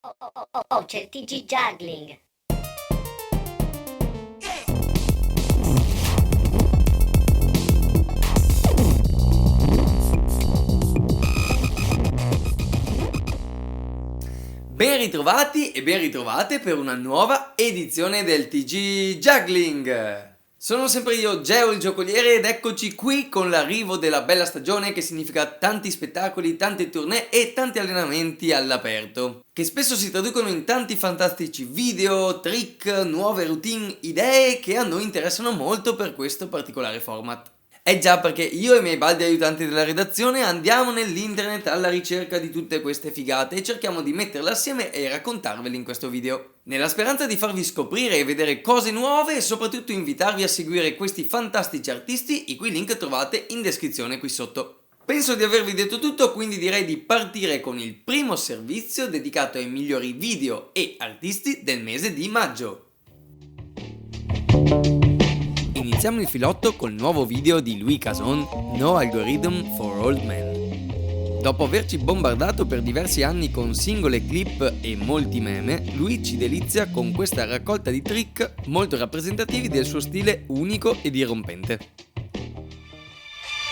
Oh, c'è il TG Juggling. Ben ritrovati e ben ritrovate per una nuova edizione del TG Juggling. Sono sempre io, Geo il giocoliere, ed eccoci qui con l'arrivo della bella stagione, che significa tanti spettacoli, tante tournée e tanti allenamenti all'aperto, che spesso si traducono in tanti fantastici video, trick, nuove routine, idee che a noi interessano molto per questo particolare format. Già, perché io e i miei baldi aiutanti della redazione andiamo nell'internet alla ricerca di tutte queste figate e cerchiamo di metterle assieme e raccontarveli in questo video, nella speranza di farvi scoprire e vedere cose nuove e soprattutto invitarvi a seguire questi fantastici artisti, i cui link trovate in descrizione qui sotto. Penso di avervi detto tutto, quindi direi di partire con il primo servizio dedicato ai migliori video e artisti del mese di maggio. Iniziamo il filotto col nuovo video di Louis Casson, No Algorithm for Old Men. Dopo averci bombardato per diversi anni con singole clip e molti meme, lui ci delizia con questa raccolta di trick molto rappresentativi del suo stile unico e dirompente.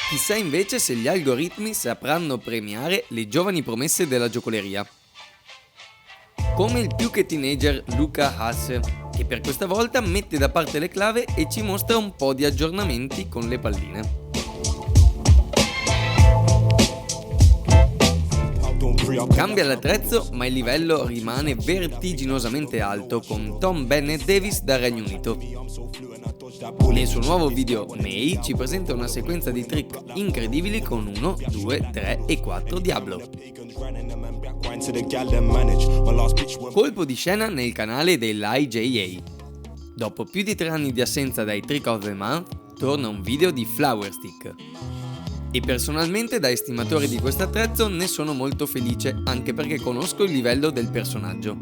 Chissà invece se gli algoritmi sapranno premiare le giovani promesse della giocoleria. Come il più che teenager Luca Haas, che per questa volta mette da parte le clave e ci mostra un po' di aggiornamenti con le palline. Cambia l'attrezzo, ma il livello rimane vertiginosamente alto, con Tom Bennett Davis dal Regno Unito. Nel suo nuovo video May ci presenta una sequenza di trick incredibili con 1, 2, 3 e 4 Diablo. Colpo di scena nel canale dell'IJA. Dopo più di 3 anni di assenza dai Trick of the Month, torna un video di Flower Stick. E personalmente, da estimatore di questo attrezzo, ne sono molto felice, anche perché conosco il livello del personaggio.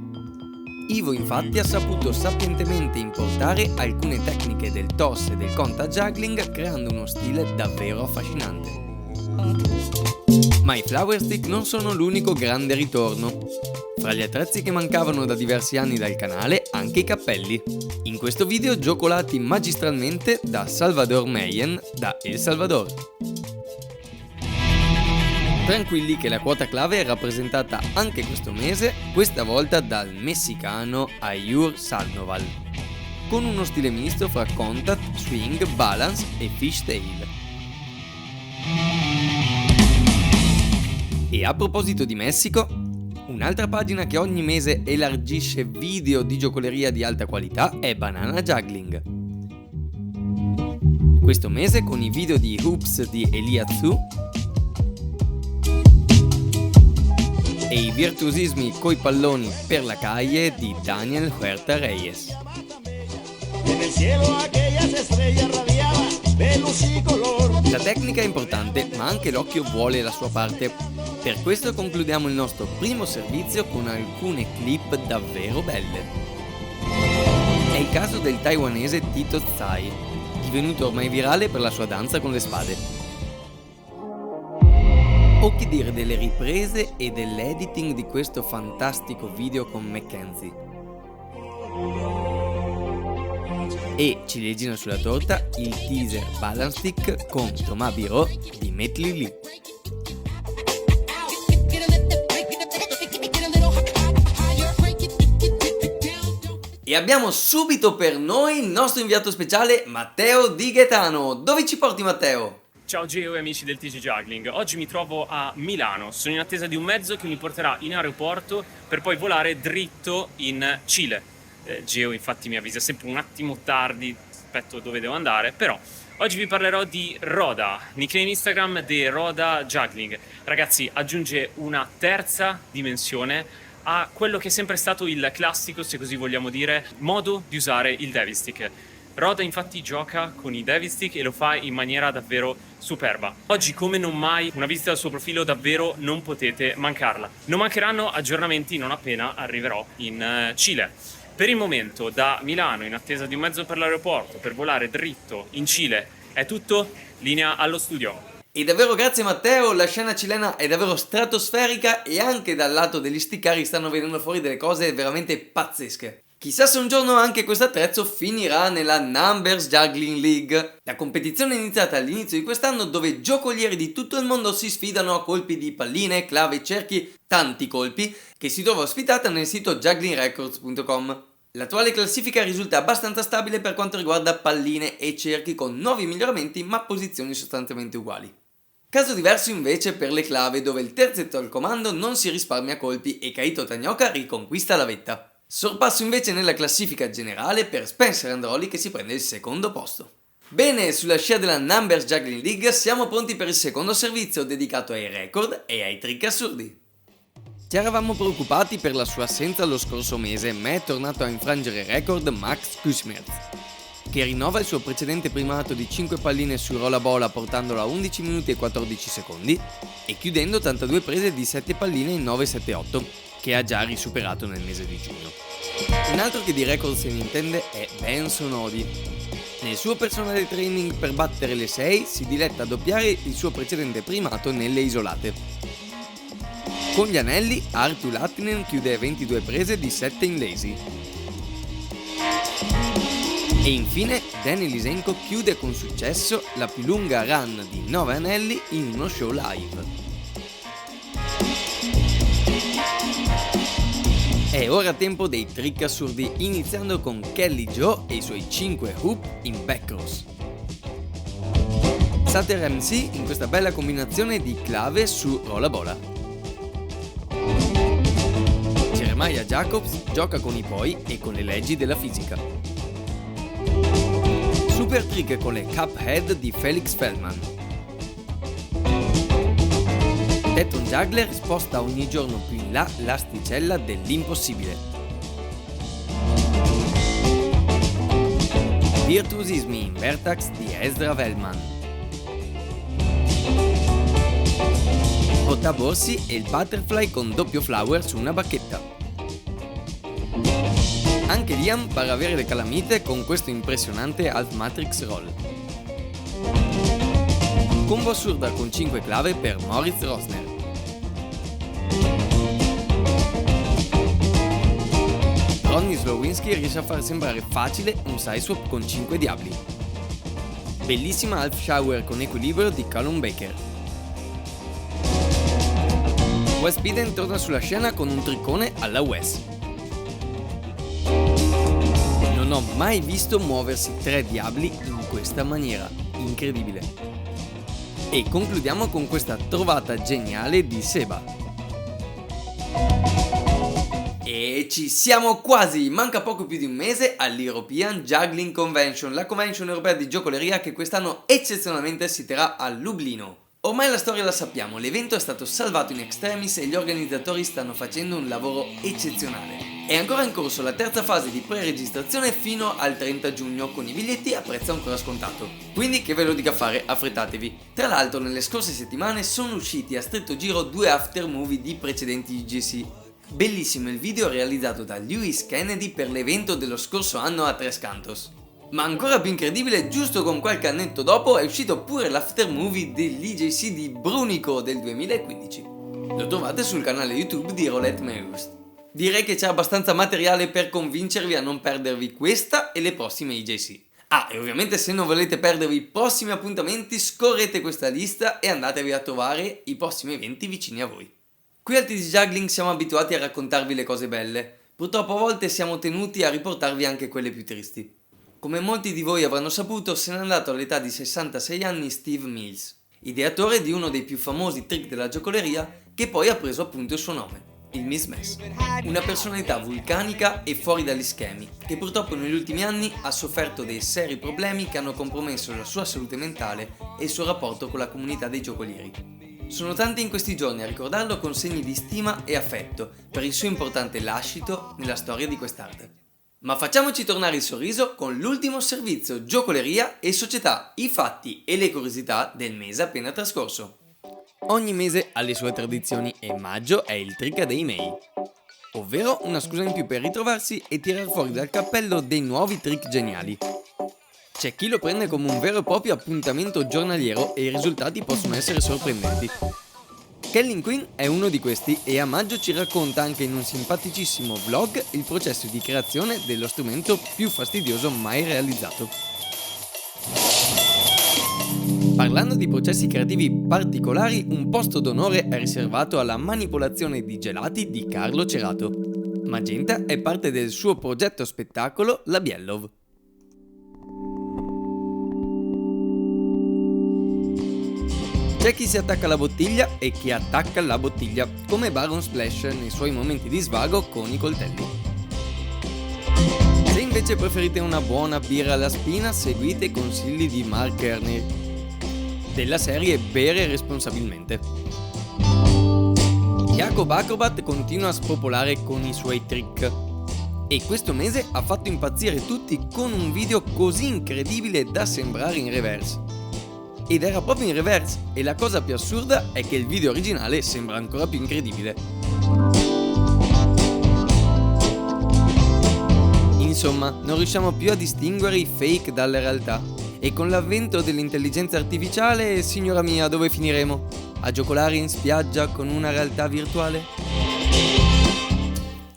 Ivo infatti ha saputo sapientemente importare alcune tecniche del toss e del conta juggling, creando uno stile davvero affascinante. Ma i Flower Stick non sono l'unico grande ritorno. Fra gli attrezzi che mancavano da diversi anni dal canale, anche i cappelli. In questo video giocolati magistralmente da Salvador Meyen, da El Salvador. Tranquilli che la quota clave è rappresentata anche questo mese, questa volta dal messicano Ayur Sandoval, con uno stile misto fra contact, swing, balance e fishtail. E a proposito di Messico, un'altra pagina che ogni mese elargisce video di giocoleria di alta qualità è Banana Juggling. Questo mese con i video di Hoops di Elia Tzu e i virtuosismi coi palloni per la calle di Daniel Huerta Reyes. La tecnica è importante, ma anche l'occhio vuole la sua parte. Per questo concludiamo il nostro primo servizio con alcune clip davvero belle. È il caso del taiwanese Tito Tsai, divenuto ormai virale per la sua danza con le spade. O che dire delle riprese e dell'editing di questo fantastico video con Mackenzie. E ciliegina sulla torta, il teaser Balance Stick con Thomas Biro di Met Lily. E abbiamo subito per noi il nostro inviato speciale Matteo Di Gaetano. Dove ci porti, Matteo? Ciao Geo e amici del TG Juggling, oggi mi trovo a Milano, sono in attesa di un mezzo che mi porterà in aeroporto per poi volare dritto in Cile. Geo infatti mi avvisa sempre un attimo tardi rispetto a dove devo andare, però oggi vi parlerò di Roda, nickname Instagram di Roda Juggling. Ragazzi, aggiunge una terza dimensione a quello che è sempre stato il classico, se così vogliamo dire, modo di usare il Devil Stick. Roda infatti gioca con i Devil Stick e lo fa in maniera davvero superba. Oggi come non mai una visita al suo profilo davvero non potete mancarla. Non mancheranno aggiornamenti non appena arriverò in Cile. Per il momento da Milano, in attesa di un mezzo per l'aeroporto per volare dritto in Cile, è tutto, linea allo studio. E davvero grazie Matteo, la scena cilena è davvero stratosferica e anche dal lato degli sticcari stanno venendo fuori delle cose veramente pazzesche. Chissà se un giorno anche questo attrezzo finirà nella Numbers Juggling League, la competizione iniziata all'inizio di quest'anno dove giocolieri di tutto il mondo si sfidano a colpi di palline, clave, cerchi, tanti colpi, che si trova ospitata nel sito jugglingrecords.com. L'attuale classifica risulta abbastanza stabile per quanto riguarda palline e cerchi con nuovi miglioramenti ma posizioni sostanzialmente uguali. Caso diverso invece per le clave dove il terzetto al comando non si risparmia colpi e Kaito Tanioka riconquista la vetta. Sorpasso invece nella classifica generale per Spencer Androli che si prende il secondo posto. Bene, sulla scia della Numbers Juggling League siamo pronti per il secondo servizio dedicato ai record e ai trick assurdi. Ci eravamo preoccupati per la sua assenza lo scorso mese, ma è tornato a infrangere il record Max Kuschmerz, che rinnova il suo precedente primato di 5 palline su Rollabola portandolo a 11 minuti e 14 secondi e chiudendo 82 prese di 7 palline in 9-7-8, che ha già risuperato nel mese di giugno. Un altro che di record se ne intende è Benson Odi. Nel suo personale training per battere le 6 si diletta a doppiare il suo precedente primato nelle isolate. Con gli anelli, Arttu Lahtinen chiude 22 prese di 7 in lazy. E infine, Danny Lisenko chiude con successo la più lunga run di 9 anelli in uno show live. È ora tempo dei trick assurdi, iniziando con Kelly Joe e i suoi 5 hoop in backcross. Sutter MC in questa bella combinazione di clave su Rollabola. Jeremiah Jacobs gioca con i poi e con le leggi della fisica. Super trick con le Cuphead di Felix Feldman. Teton Juggler sposta ogni giorno più in là l'asticella dell'impossibile. Virtuosismi in Vertax di Ezra Velman. Otta Borsi e il butterfly con doppio flower su una bacchetta. Anche Liam pare avere le calamite con questo impressionante Half Matrix Roll. Combo assurda con 5 clave per Moritz Rosner. Ronnie Slowinski riesce a far sembrare facile un sideswap con 5 diabli. Bellissima half shower con equilibrio di Callum Baker. Wes Biden torna sulla scena con un triccone alla Wes. Non ho mai visto muoversi 3 diabli in questa maniera, incredibile. E concludiamo con questa trovata geniale di Seba. E ci siamo quasi, manca poco più di un mese all'European Juggling Convention, la convention europea di giocoleria che quest'anno eccezionalmente si terrà a Lublino. Ormai la storia la sappiamo, l'evento è stato salvato in extremis e gli organizzatori stanno facendo un lavoro eccezionale. È ancora in corso la terza fase di pre-registrazione fino al 30 giugno con i biglietti a prezzo ancora scontato. Quindi che ve lo dica fare, affrettatevi. Tra l'altro nelle scorse settimane sono usciti a stretto giro 2 after movie di precedenti UGC. Bellissimo il video realizzato da Lewis Kennedy per l'evento dello scorso anno a Tres Cantos. Ma ancora più incredibile, giusto con qualche annetto dopo è uscito pure l'after movie dell'IJC di Brunico del 2015. Lo trovate sul canale YouTube di Roulette Meust. Direi che c'è abbastanza materiale per convincervi a non perdervi questa e le prossime IJC. Ah, e ovviamente se non volete perdervi i prossimi appuntamenti scorrete questa lista e andatevi a trovare i prossimi eventi vicini a voi. Qui al TG Juggling siamo abituati a raccontarvi le cose belle, purtroppo a volte siamo tenuti a riportarvi anche quelle più tristi. Come molti di voi avranno saputo, se n'è andato all'età di 66 anni Steve Mills, ideatore di uno dei più famosi trick della giocoleria che poi ha preso appunto il suo nome, il Miss Mess. Una personalità vulcanica e fuori dagli schemi, che purtroppo negli ultimi anni ha sofferto dei seri problemi che hanno compromesso la sua salute mentale e il suo rapporto con la comunità dei giocolieri. Sono tanti in questi giorni a ricordarlo con segni di stima e affetto per il suo importante lascito nella storia di quest'arte. Ma facciamoci tornare il sorriso con l'ultimo servizio giocoleria e società, i fatti e le curiosità del mese appena trascorso. Ogni mese ha le sue tradizioni e maggio è il Trick a Day May, ovvero una scusa in più per ritrovarsi e tirar fuori dal cappello dei nuovi trick geniali. C'è chi lo prende come un vero e proprio appuntamento giornaliero e i risultati possono essere sorprendenti. Kellin Quinn è uno di questi e a maggio ci racconta anche in un simpaticissimo vlog il processo di creazione dello strumento più fastidioso mai realizzato. Parlando di processi creativi particolari, un posto d'onore è riservato alla manipolazione di gelati di Carlo Cerato. Magenta è parte del suo progetto spettacolo La Biellov. C'è chi si attacca alla bottiglia e chi attacca la bottiglia, come Baron Splash nei suoi momenti di svago con i coltelli. Se invece preferite una buona birra alla spina, seguite i consigli di Mark Kearney, della serie Bere responsabilmente. Jacob Acrobat continua a spopolare con i suoi trick e questo mese ha fatto impazzire tutti con un video così incredibile da sembrare in reverse. Ed era proprio in reverse, e la cosa più assurda è che il video originale sembra ancora più incredibile. Insomma, non riusciamo più a distinguere i fake dalle realtà. E con l'avvento dell'intelligenza artificiale, signora mia, dove finiremo? A giocolare in spiaggia con una realtà virtuale?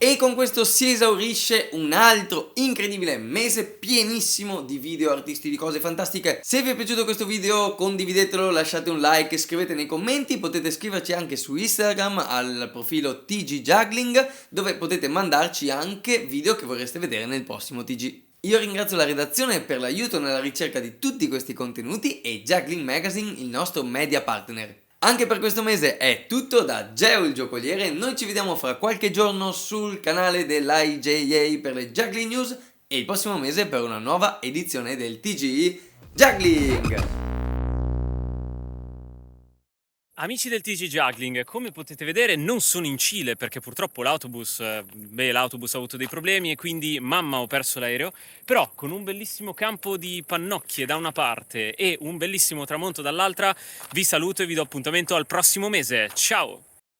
E con questo si esaurisce un altro incredibile mese pienissimo di video artisti, di cose fantastiche. Se vi è piaciuto questo video condividetelo, lasciate un like, scrivete nei commenti, potete scriverci anche su Instagram al profilo TG Juggling, dove potete mandarci anche video che vorreste vedere nel prossimo TG. Io ringrazio la redazione per l'aiuto nella ricerca di tutti questi contenuti e Juggling Magazine, il nostro media partner. Anche per questo mese è tutto da Geo il giocoliere, noi ci vediamo fra qualche giorno sul canale dell'IJA per le Juggling News e il prossimo mese per una nuova edizione del TG Juggling! Amici del TG Juggling, come potete vedere non sono in Cile perché purtroppo l'autobus ha avuto dei problemi e quindi mamma ho perso l'aereo, però con un bellissimo campo di pannocchie da una parte e un bellissimo tramonto dall'altra vi saluto e vi do appuntamento al prossimo mese. Ciao!